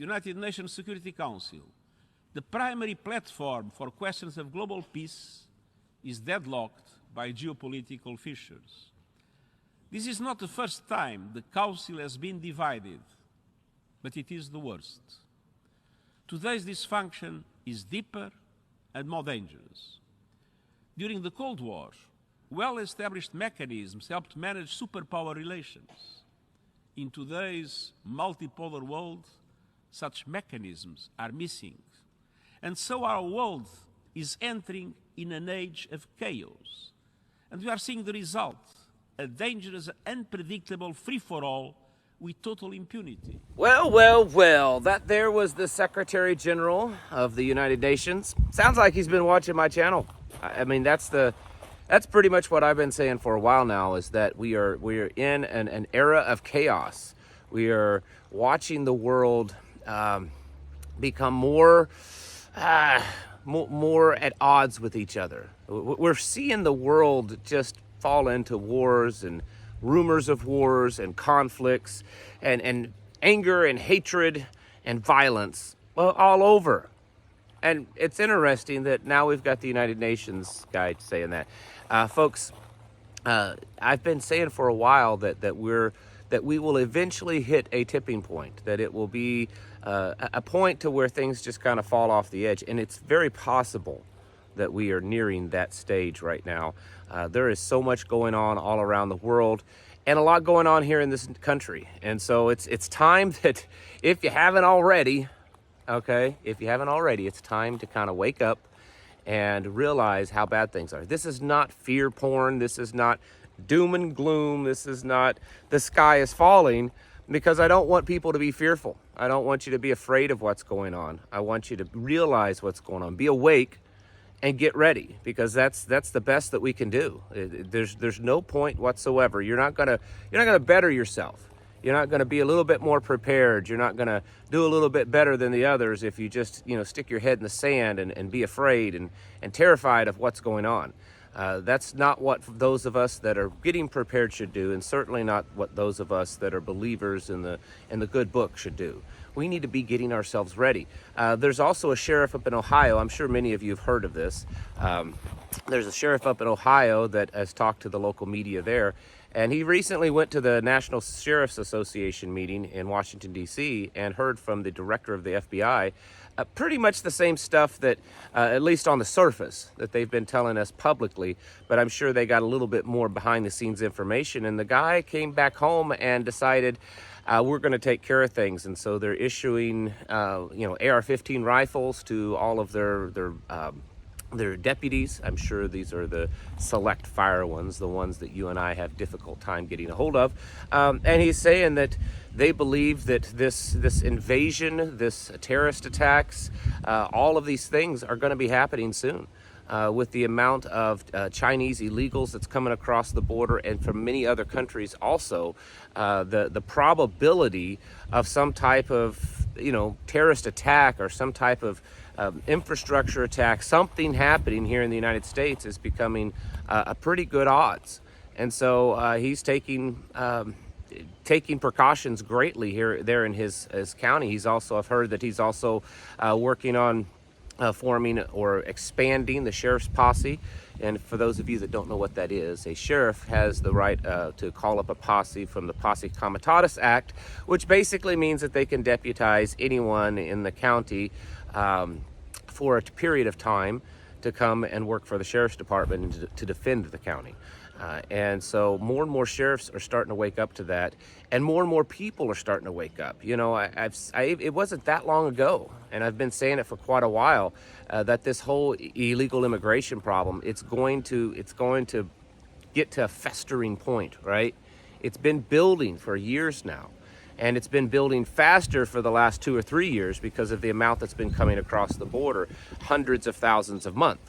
United Nations Security Council, the primary platform for questions of global peace is deadlocked by geopolitical fissures. This is not the first time the Council has been divided, but it is the worst. Today's dysfunction is deeper and more dangerous. During the Cold War, well-established mechanisms helped manage superpower relations. In today's multipolar world, such mechanisms are missing. And so our world is entering in an age of chaos. And we are seeing the result, a dangerous, unpredictable free-for-all with total impunity. Well, that there was the Secretary General of the United Nations. Sounds like he's been watching my channel. I mean, that's pretty much what I've been saying for a while now, is that we are in an era of chaos. We are watching the world become more at odds with each other. We're seeing the world just fall into wars and rumors of wars and conflicts and anger and hatred and violence all over. And it's interesting that now we've got the United Nations guy saying that. Folks, I've been saying for a while that we will eventually hit a tipping point, that it will be a point to where things just kind of fall off the edge. And it's very possible that we are nearing that stage right now. There is so much going on all around the world, and a lot going on here in this country. And so it's time that, if you haven't already, it's time to kind of wake up and realize how bad things are. This is not fear porn. This is not doom and gloom. This is not the sky is falling, because I don't want people to be fearful. I don't want you to be afraid of what's going on. I want you to realize what's going on. Be awake and get ready, because that's the best that we can do. There's no point whatsoever. You're not gonna better yourself. You're not going to be a little bit more prepared. You're not going to do a little bit better than the others if you just, stick your head in the sand and be afraid and terrified of what's going on. That's not what those of us that are getting prepared should do, and certainly not what those of us that are believers in the good book should do. We need to be getting ourselves ready. There's also a sheriff up in Ohio. I'm sure many of you have heard of this. There's a sheriff up in Ohio that has talked to the local media there. And he recently went to the National Sheriff's Association meeting in Washington, D.C., and heard from the director of the FBI pretty much the same stuff that, at least on the surface, that they've been telling us publicly. But I'm sure they got a little bit more behind-the-scenes information. And the guy came back home and decided, we're going to take care of things. And so they're issuing, AR-15 rifles to all of their deputies. I'm sure these are the select fire ones, the ones that you and I have difficult time getting a hold of. And he's saying that they believe that this invasion, this terrorist attacks, all of these things are going to be happening soon. With the amount of Chinese illegals that's coming across the border, and from many other countries also, the probability of some type of terrorist attack or some type of infrastructure attack, something happening here in the United States, is becoming a pretty good odds. And so he's taking precautions greatly there in his county. I've heard that he's also working on forming or expanding the sheriff's posse. And for those of you that don't know what that is, a sheriff has the right to call up a posse from the Posse Comitatus Act, which basically means that they can deputize anyone in the county for a period of time to come and work for the sheriff's department and to defend the county. And so more and more sheriffs are starting to wake up to that, and more people are starting to wake up. It wasn't that long ago, and I've been saying it for quite a while, that this whole illegal immigration problem, it's going to get to a festering point, right? It's been building for years now, and it's been building faster for the last 2 or 3 years because of the amount that's been coming across the border, hundreds of thousands a month.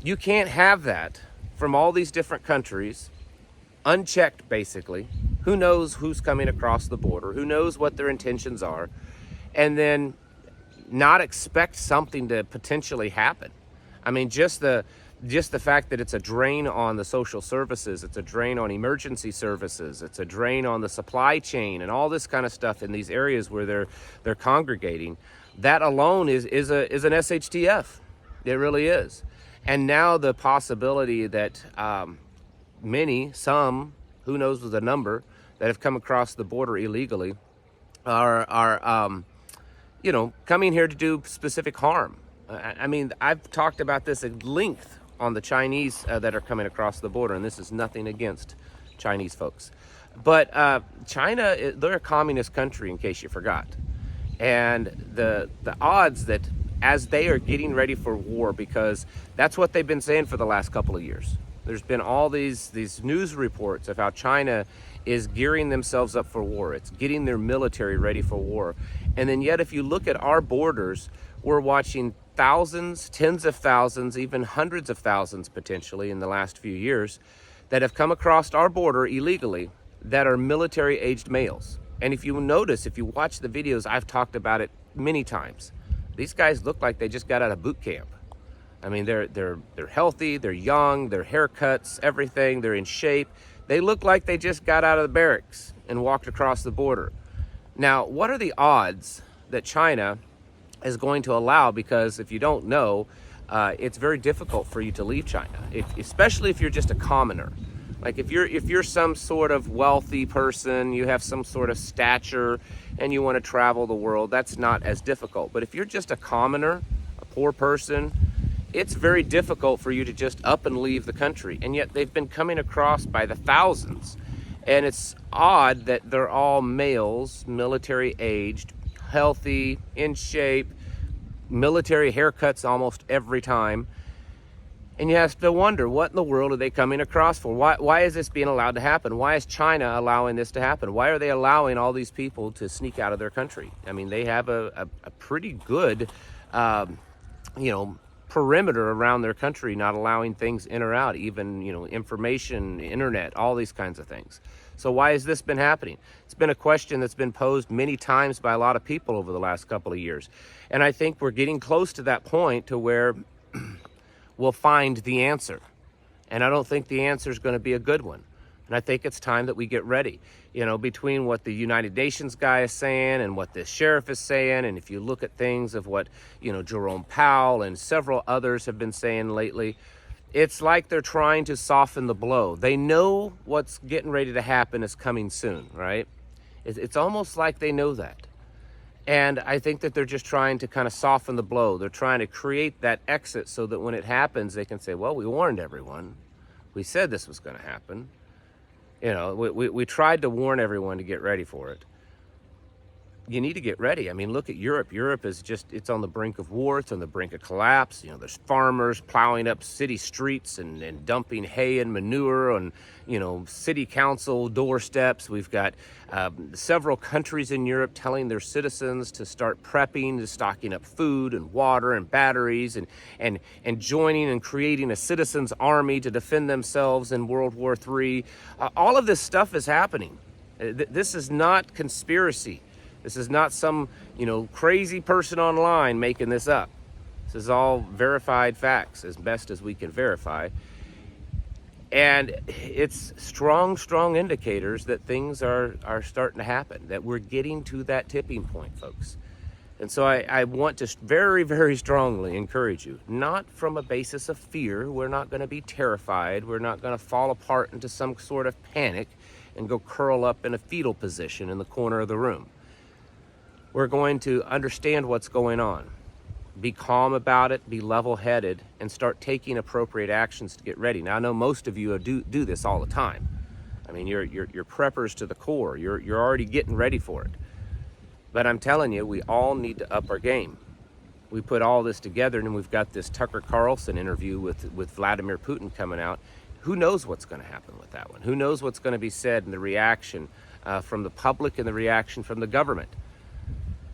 You can't have that from all these different countries, unchecked basically. Who knows who's coming across the border? Who knows what their intentions are? And then not expect something to potentially happen. I mean, just the just the fact that it's a drain on the social services, it's a drain on emergency services, it's a drain on the supply chain and all this kind of stuff in these areas where they're congregating. That alone is an SHTF. It really is. And now the possibility that some, who knows the number, that have come across the border illegally are coming here to do specific harm. I mean, I've talked about this at length on the Chinese that are coming across the border, and this is nothing against Chinese folks. But China, they're a communist country, in case you forgot. And the odds that as they are getting ready for war, because that's what they've been saying for the last couple of years. There's been all these news reports of how China is gearing themselves up for war. It's getting their military ready for war. And then yet, if you look at our borders, we're watching thousands, tens of thousands, even hundreds of thousands potentially in the last few years that have come across our border illegally that are military-aged males. And if you notice, if you watch the videos, I've talked about it many times. These guys look like they just got out of boot camp. I mean, they're healthy, they're young, their haircuts, everything, they're in shape. They look like they just got out of the barracks and walked across the border. Now, what are the odds that China is going to allow? Because if you don't know, it's very difficult for you to leave China, especially if you're just a commoner. Like if you're some sort of wealthy person, you have some sort of stature, and you want to travel the world, that's not as difficult. But if you're just a commoner, a poor person, it's very difficult for you to just up and leave the country. And yet they've been coming across by the thousands. And it's odd that they're all males, military aged, healthy, in shape, military haircuts almost every time. And you have to wonder, what in the world are they coming across for? Why is this being allowed to happen? Why is China allowing this to happen? Why are they allowing all these people to sneak out of their country? I mean, they have a pretty good, perimeter around their country, not allowing things in or out, even, information, internet, all these kinds of things. So why has this been happening? It's been a question that's been posed many times by a lot of people over the last couple of years. And I think we're getting close to that point to where we'll find the answer. And I don't think the answer is going to be a good one. And I think it's time that we get ready, between what the United Nations guy is saying and what the sheriff is saying. And if you look at things of what, Jerome Powell and several others have been saying lately, it's like they're trying to soften the blow. They know what's getting ready to happen is coming soon, right? It's almost like they know that. And I think that they're just trying to kind of soften the blow. They're trying to create that exit so that when it happens, they can say, well, we warned everyone. We said this was going to happen. We tried to warn everyone to get ready for it. You need to get ready. I mean, look at Europe. Europe is it's on the brink of war. It's on the brink of collapse. There's farmers plowing up city streets and dumping hay and manure on, city council doorsteps. We've got several countries in Europe telling their citizens to start prepping, to stocking up food and water and batteries and joining and creating a citizens' army to defend themselves in World War III. All of this stuff is happening. This is not conspiracy. This is not some, crazy person online making this up. This is all verified facts as best as we can verify. And it's strong indicators that things are starting to happen, that we're getting to that tipping point, folks. And so I want to very, very strongly encourage you, not from a basis of fear. We're not going to be terrified. We're not going to fall apart into some sort of panic and go curl up in a fetal position in the corner of the room. We're going to understand what's going on, be calm about it, be level-headed, and start taking appropriate actions to get ready. Now, I know most of you do this all the time. I mean, you're preppers to the core. You're already getting ready for it. But I'm telling you, we all need to up our game. We put all this together, and we've got this Tucker Carlson interview with Vladimir Putin coming out. Who knows what's going to happen with that one? Who knows what's going to be said and the reaction from the public and the reaction from the government?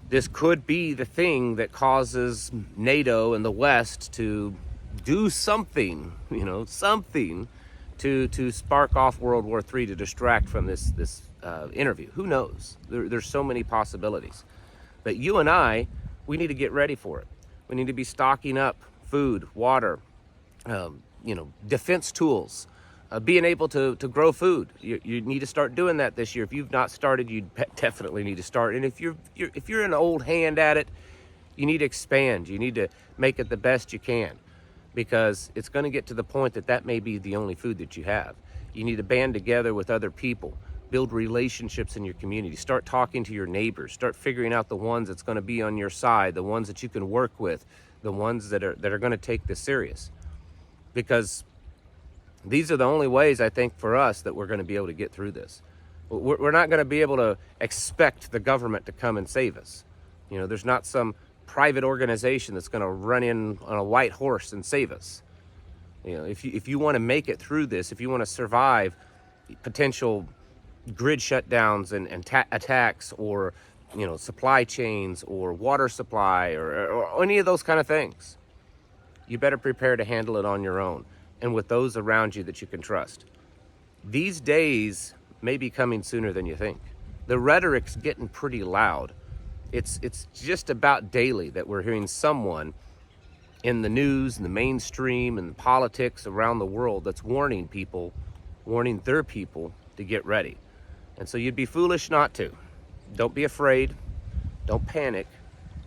This could be the thing that causes NATO and the West to do something, something to spark off World War III, to distract from this interview. Who knows? There's so many possibilities. But you and I, we need to get ready for it. We need to be stocking up food, water, defense tools, being able to grow food. You need to start doing that this year. If you've not started, you definitely need to start. And if you're an old hand at it, you need to expand. You need to make it the best you can, because it's going to get to the point that may be the only food that you have. You need to band together with other people, build relationships in your community, start talking to your neighbors, start figuring out the ones that's going to be on your side, the ones that you can work with, the ones that are going to take this serious. Because these are the only ways, I think, for us that we're going to be able to get through this. We're not going to be able to expect the government to come and save us. There's not some private organization that's going to run in on a white horse and save us. If you want to make it through this, if you want to survive potential grid shutdowns and attacks, or supply chains or water supply or any of those kind of things, you better prepare to handle it on your own and with those around you that you can trust. These days may be coming sooner than you think. The rhetoric's getting pretty loud. It's just about daily that we're hearing someone in the news and the mainstream and politics around the world that's warning their people to get ready. And so you'd be foolish not to. Don't be afraid, don't panic,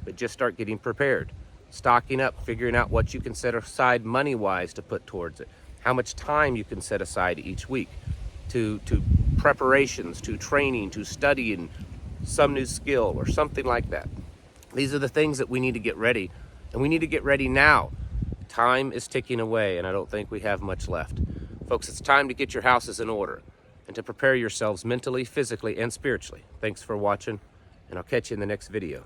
but just start getting prepared. Stocking up, figuring out what you can set aside money-wise to put towards it, how much time you can set aside each week to preparations, to training, to studying some new skill or something like that. These are the things that we need to get ready, and we need to get ready now. Time is ticking away, and I don't think we have much left. Folks, it's time to get your houses in order and to prepare yourselves mentally, physically, and spiritually. Thanks for watching, and I'll catch you in the next video.